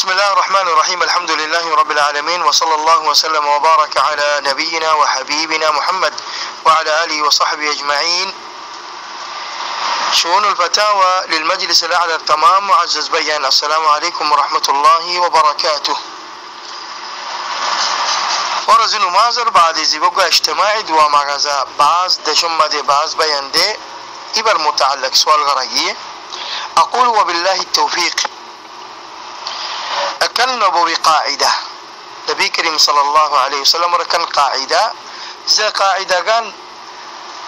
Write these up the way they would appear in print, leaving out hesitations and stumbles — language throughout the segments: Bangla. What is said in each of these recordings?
بسم الله الرحمن الرحيم. الحمد لله رب العالمين، وصلى الله وسلم وبارك على نبينا وحبيبنا محمد وعلى آله وصحبه أجمعين. شؤون الفتاوى للمجلس الأعلى التمام معزز بيان. السلام عليكم ورحمة الله وبركاته. ورزن مازر بعد زيبقى اجتماعي دوا مغازا بعض دشم دي بعض بيان دي إبر متعلق سؤال غرقية. أقول وبالله التوفيق. أكن نبوي قاعدة نبي كريم صلى الله عليه وسلم ركن قاعدة زي قاعدة كان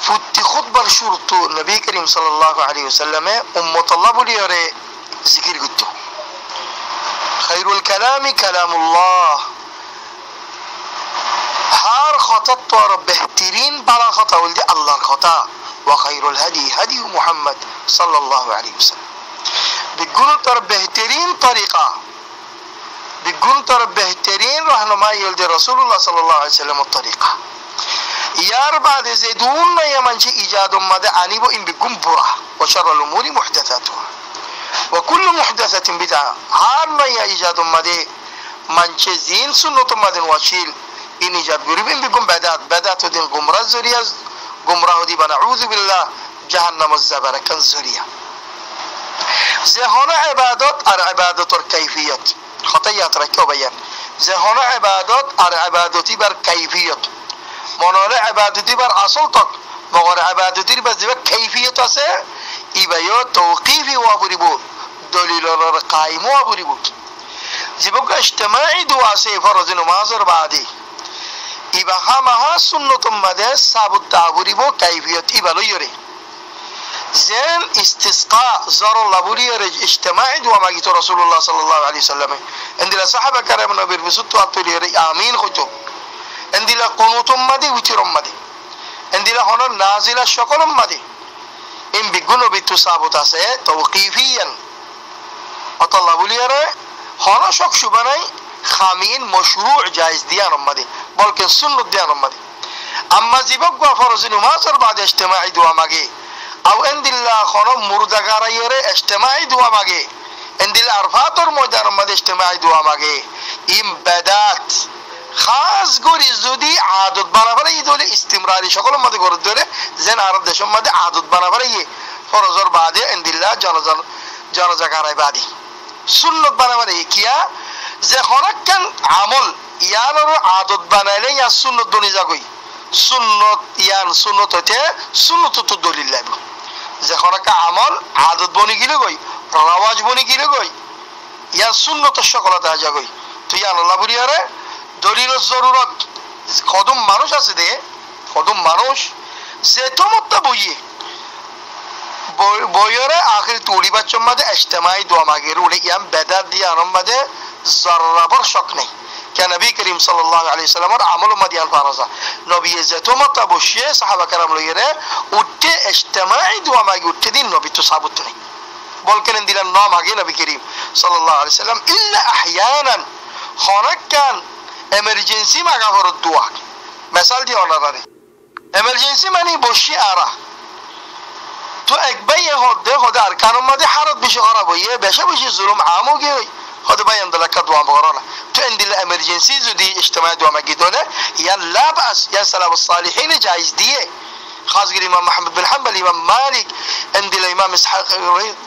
فت خطبر شرط نبي كريم صلى الله عليه وسلم طلب لي ذكر قلت خير الكلام كلام الله. هار خطط ورب بهترين بلا خطا ولدي الله الخطا. وخير الهدي هدي محمد صلى الله عليه وسلم. بيقولوا ترى بهترين طريقة، بيقولوا ترى بهترين رهنما يلدي رسول الله صلى الله عليه وسلم الطريقة. يار بعد زيدون يا منشي إيجاد مدى عنيبو إن بيقوم برا. وشر الأمور محدثاتها وكل محدثة بدعة. هارنا يا إيجاد مدى منشي زين سنة مدى وشيل إن إيجاد قريب إن بيقوم بدات دين قمرة زريا قمرة دي بنعوذ بالله جهنم الزبرة كان زريا. زهنا عبادات على عبادات الكيفيات خطيات ركوا بيان. زهنا عبادات على عبادتي بر كيفيات منال عبادتي بر أصلتك مغر عبادتي بس بر كيفية سه إبايو توقيفي وابريبو دليل القائم وابريبو زبق اجتماعي دواسي فرض نمازر بعدي إباها مها سنة مدى ثابت دابريبو كيفية إبالو يري زين استسقاء زار لابوري اجتماعي دوا ما جيت رسول الله صلى الله عليه وسلم عند الصحابة كرام النبي بسطوا أطولي آمين خجوا عند قنوت مدي وتر مدي عند هنا نازل شكل مدي إن بيقولوا بتسابوتا سه توقيفيا أطلبوا لي هنا شك شبناي خامين مشروع جائز ديان مدي بلكن سنة ديان مدي. أما زيبق فرض نمازر بعد اجتماعي دوا ما جي أو عند الله خنا مردغارا يره اجتماعي دوا ماگه عند الله عرفات اور ميدان مد اجتماعي دوا ماگه إم بدات خاص گوری زودی عادت بنابر يدول استمراري شغل مد گورد داره زين عرب دشم مد عادت بنابر يه فرزور بعده عند الله جنازه کارای بعدی سنت بنابر يه کیا زه خنا کن عمل یا رو عادت بناله یا سنت دونی زگوی سنت یان سنت ته سنت تو دلیل لبو زخونه که عمل عادت بونی گیره گوی رواج بونی گیره گوی یا سنت شکلات آجا گوی تو یان الله بریاره دلیل ضرورت خودم مانوش است ده خودم مانوش زیتو مت بویی بویاره آخر تولی بچه مده اجتماعی دو ماگیره ولی یان بدر دیانم مده ذره بر شک نی که نبی کریم صلی الله علیه وسلم عمل مدیان فارزا نبی زیتو مت بوشیه صحابه کرام لیره اوت اجتماعی دو ماگی اوت دین نبی تو ثابت نی بلکه اندیل نام آگه نبی کریم صلی الله علیه وسلم الا احیانا خانک کن امرجنسی مگه فرد دوا مثال دی آنها داره امرجنسی منی بوشی آره تو اکبای خود ارکان اومده حرات بشه خرابه بشه بشه ظلم عامو گیری خود باید دلک دوا بگرانه تو اندیل امرجنسی زودی اجتماع دوا مگیدونه یا لا بأس یا سلام الصالحین جایز دیه خاص گیر امام محمد بن حنبل امام مالک اندیل امام اسحاق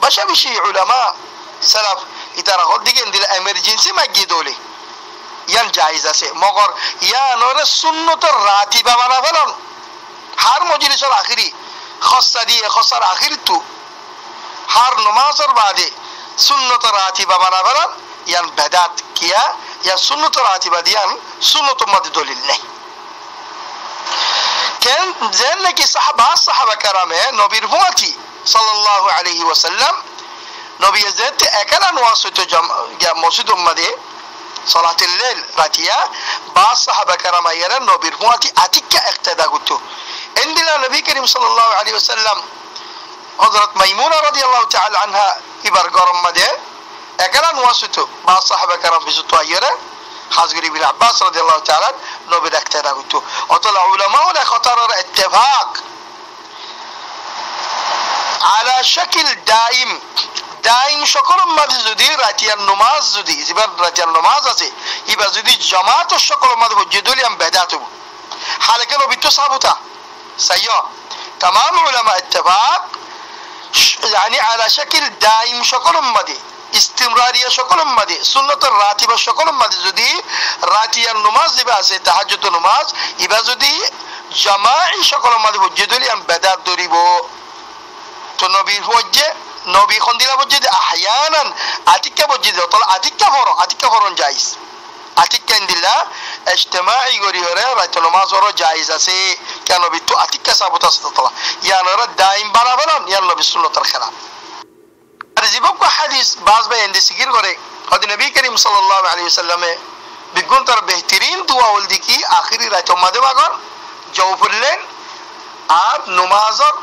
بشه بشه علماء سلف اداره خود دیگه اندیل امرجنسی مگیدوله یا جایز است مگر یا نور سنت راتبه بنا فلان هر مجلس آخری خاصه دیه خاصه آخری تو هر نماز بعده سنت راتبه بنا فلان یا بدعت کیا یا سنت راتبه دیان سنت مد دلیل نہیں كان زين کی صحابه کرامه نبی رفاتی صلی الله علیه و سلم نبی زت اکلا واسطه جمع مسجد امده صلاة الليل راتيا بعض صحابه کرامه یره نبی رفاتی اتک اقتدا گتو اندلا نبی کریم صلی الله علیه و سلم حضرت میمونه رضی الله تعالی عنها ابرگرم مده اکلا واسطه بعض صحابه کرام بزتو یره خاصگری بن عباس رضی الله تعالی نبی اقتدا گتو اطلع علماء ولا خطر اتفاق على شكل دائم দাইম সকলের মাঝে যদি রাতিয়ার নমাজ যদি এবার রাতিয়ার নমাজ আছে এবার যদি জামাত সকলের মাঝে হজ্জে দলি আমি বেদাত হব হালকে নবী তো সাবুতা সাইয়া तमाम उलमा इत्तेफाक यानी على شكل دائم সকলের মাঝে ইস্তিমরারিয়া সকলের মাঝে সুন্নতের রাতিবা সকলের মাঝে যদি রাতিয়ার নমাজ দিবা আছে তাহাজ্জুদ নমাজ ইবা যদি জামাই সকলের মাঝে হজ্জে দলি আমি বেদাত ধরিব তো নবীর হজ্জে নবী খন্দিলা বজ্জে আহয়ানান আতিক্কা বজ্জে অতলা আতিক্কা ফরন জায়েজ আতিক্কা ইনদিল্লাহ ইজতিমাই গরি হরে রাত নামাজ ওর জায়েজ আছে কেন নবী তো আতিক্কা সাবত আছে অতলা ইয়ানরা দাইম বানাবেন ইয়ান নবী সুন্নাতের খেলাফ আর জীবক হাদিস বাজ ভাই এন্দি সিকির করে হযরত নবী করিম সাল্লাল্লাহু আলাইহি ওয়াসাল্লামে বিগুণ তার বেহতরিন দোয়া ওল দিকি আখিরি রাত মাদে বাগর যাও পড়লেন আর নামাজর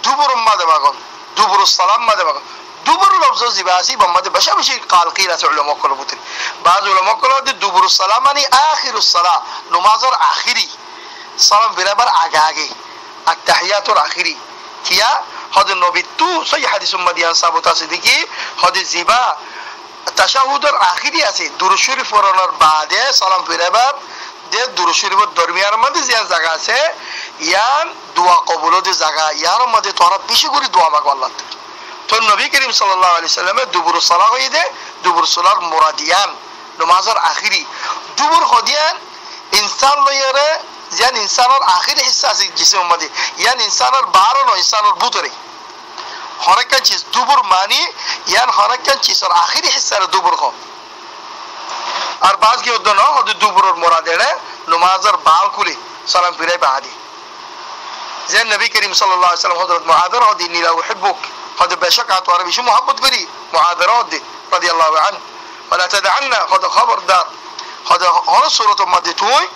দুবুর মাদে বাগর দুবুর সালাম মাদে বাগর দুবুর লফজ জিবাসি বম্মাদে বেশি কাল কিরা উলামা কল বুতির বাজ উলামা কল দুবুর সালাম মানে আখিরুস সালাহ নামাজর আখিরি সালাম বিরাবার আগে আত-তাহিয়াতুর আখিরি কিয়া হযরত নবী তু সহি হাদিস উম্মাদিয়ান সাবত আছে দেখি হযরত জিবা তাশাহুদের আখিরি আছে দুরূদ শরীফ পড়ানোর বাদে সালাম বিরাবার দে দুরূদ শরীফের দরমিয়ার মধ্যে যে জায়গা আছে ইয়ান দোয়া কবুলের জায়গা ইয়ার মধ্যে তোরা বেশি করে দোয়া মাগো আল্লাহ তো নবী করিম সাল্লাল্লাহু আলাইহি সাল্লামে দুবুর সালাহ হই দে দুবুর সালার মুরাদিয়ান নামাজের আখিরি দুবুর হদিয়ান ইনসান লইরে যেন ইনসানের আখিরি হিস্সা আছে জিসের মধ্যে ইয়ান ইনসানের বারো নয় ইনসানের ভিতরে হরেকান চিজ দুবুর মানি ইয়ান হরেকান চিজের আখিরি হিস্সার দুবুর কম আর বাজ কি হতো না হয়তো দুবুরের মুরাদেরে নামাজের বাল খুলে সালাম ফিরাই বাহাদি যে নবী করিম সাল্লাল্লাহু আলাইহি সাল্লাম হযরত মুআযের রাদিয়াল্লাহু আনহু ইউহিব্বুক هذا بشك عطوار بيشو محبت بري معاذرات دي رضي الله عنه ولا تدعنا هذا خبر دار هذا هنا سورة مدتوي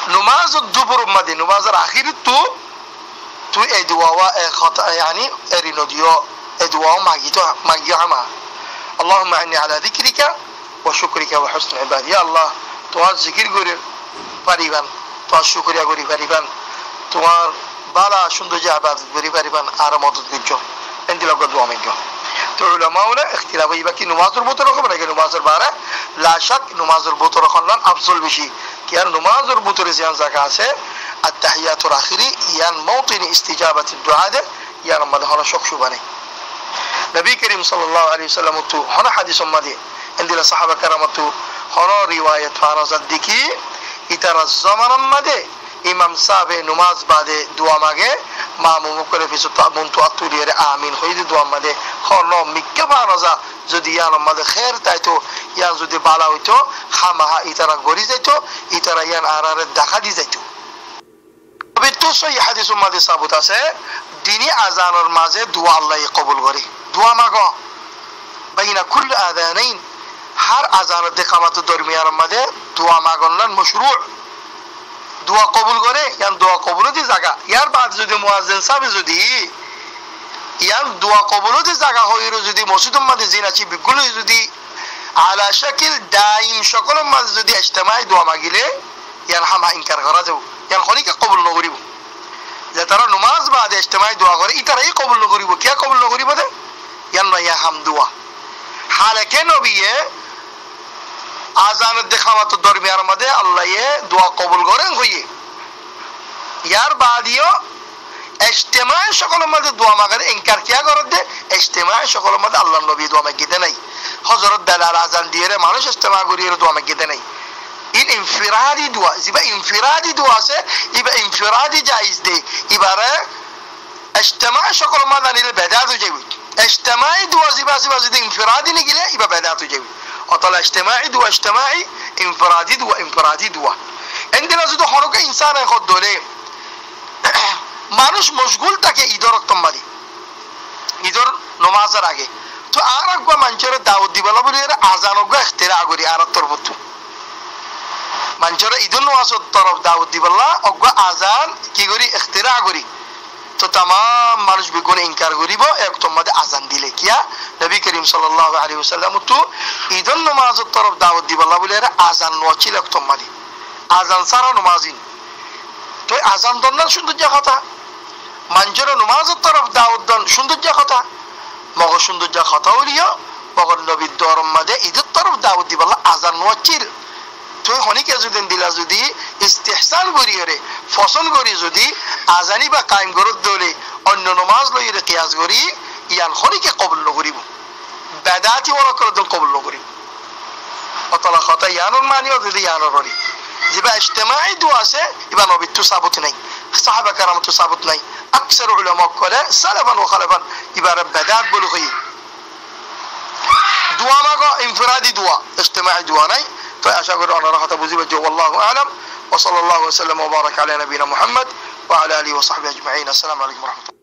نماز الدبر مدي نماز الأخير تو ادواء خطأ يعني ارينوديو ادواء ماجيو عما اللهم عني على ذكرك وشكرك وحسن عبادي يا الله تو ذكر غوري پريبان تو شكر يا غوري پريبان তোমার বালা সুন্দর যে আবাদত করি পারিবান আর মদত করছো এন্দি লগ দোয়া মাইগো তো উলামাউলা ইখতিলাফ হইবা কি নামাজের ভিতর রাখবে নাকি নামাজের বাইরে লা শাক নামাজের ভিতর রাখলাম আফজল বেশি কি আর নামাজের ভিতরে যে জায়গা আছে আত-তাহিয়াতুর আখিরি ইয়ান মাউতিন ইস্তিজাবাতুদ দুআ দে ইয়ান আমাদের হলো শকশুবানে নবী করিম সাল্লাল্লাহু আলাইহি ওয়াসাল্লাম তো হলো হাদিস উম্মাদি এন্দিলা সাহাবা কেরামতু হলো রিওয়ায়াত ফারাজাত দেখি ইতারা জামানার মধ্যে ইমাম সাহেব নামাজ বাদে দোয়া মাগে মামুম করে ফিসু তাবুন তো আতুরিয়ে আমিন হইদি দোয়া মাদে খনো মিক্কে বানাজা যদি ইয়ান মাদে খের তাইতো ইয়ান যদি বালা হইতো খামাহা ইতারা গরি যাইতো ইতারা ইয়ান আরারে দেখা দি যাইতো তবে তো সহি হাদিস উম্মাদে সাবুত আছে দিনী আজানের মাঝে দোয়া আল্লাহ কবুল করে দোয়া মাগো বাইনা কুল আযানাইন হার আজানের দেখামাত দরমিয়ার মাঝে দোয়া মাগনলান মশরুউ দোয়া কবুল করে ইয়ান দোয়া কবুল দি জায়গা ইয়ার বাদ যদি মুয়াজ্জিন সাহেব যদি ইয়ান দোয়া কবুল দি জায়গা হইরো যদি মসজিদের মধ্যে জিনাচি বিগুলো যদি আলা শাকিল দাইম সকলের মাঝে যদি ইজতিমাই দোয়া মাগিলে ইয়ান হামা ইনকার করা যাও ইয়ান খনিকে কবুল নকরিব যে তারা নামাজ বাদে ইজতিমাই দোয়া করে ইতারাই কবুল নকরিব কে কবুল নকরিব দে ইয়ান না ইয়া হাম দোয়া হালাকে নবিয়ে আজানের দেখামাত দরমিয়ার মধ্যে আল্লাহ দোয়া কবুল করেন হইয়ে ইয়ার বাদিও ইজতিমাই সকলের মধ্যে দোয়া মাগারে ইনকার কিয়া করে দে ইজতিমাই সকলের মধ্যে আল্লাহর নবী দোয়া মাগিতে নাই হযরত বেলাল আজান দিয়ে মানুষ ইজতিমা করিয়ে দোয়া মাগিতে নাই ইন ইনফিরাদি দোয়া জিবা ইনফিরাদি দোয়া আছে ইবা ইনফিরাদি জায়েজ দে ইবারে ইজতিমাই সকলের মধ্যে নিলে বেদাত হয়ে যাবে ইজতিমাই দোয়া জিবা যদি ইনফিরাদি নিগিলে ইবা বেদাত হয়ে যাবে অতলা ইজতিমাই দোয়া ইজতিমাই ইনফিরাদি দোয়া এন্দিনা যদি হরকে ইনসান এখন ধরে মানুষ মশগুল থাকে ঈদের রক্তমাদি ঈদের নমাজের আগে তো আর একবার মানুষের দাওয়াত দিবলা বলি আজান অজ্ঞা ইখতিরা করি আর তরফত মানুষের ঈদের নমাজের তরফ দাওয়াত দিবলা অজ্ঞা আজান কি করি ইখতিরা করি তো তাম মানুষ বিগুণ ইনকার করিব একদম মধ্যে আজান দিলে কিয়া নবী করিম সাল্লাল্লাহু আলাইহি ওয়াসাল্লাম তো ঈদের নমাজের তরফ দাওয়াত দিবলা বলি আজান নছিল একদম মধ্যে আজান সারা নমাজিন তো আজান দন সুন্দর কথা মানুষের নমাজের তরফ দাওয়াত দন সুন্দর কথা মগর সৌন্দর্য কথা হলিও মগর নবীর দরম মাঝে ঈদের তরফ দাওয়াত দিবাল্লা আজান নোয়াচ্ছিল তুই হনিকে যদি দিলা যদি ইস্তেহসান করি রে ফসল করি যদি আজানি বা কায়েম গরত দলে অন্য নমাজ লই রে কিয়াস করি ইয়ান হনিকে কবুল নকরিব বেদাতি ওরা করে কবুল নকরিব অতলা কথা ইয়ানোর মানিও যদি ইয়ানোর করি যেবা ইজতিমাই দোয়া আছে ইবা নবী তো সাবত নাই সাহাবা کرام তো সাবত নাই আকসার উলামা করে সালাফান ওয়া খালাফান ইবারে বেদাত বলে কই দোয়া মাগো ইনফিরাদি দোয়া ইজতিমাই দোয়া নাই তো আশা করি আপনারা কথা বুঝিবে যে আল্লাহু আ'লাম ওয়া সাল্লাল্লাহু ওয়া সাল্লাম ওয়া বারাকা আলা নবিনা মুহাম্মদ ওয়া আলা আলিহি ওয়া সাহবিহি আজমাইন আসসালামু আলাইকুম ওয়া রাহমাতুল্লাহ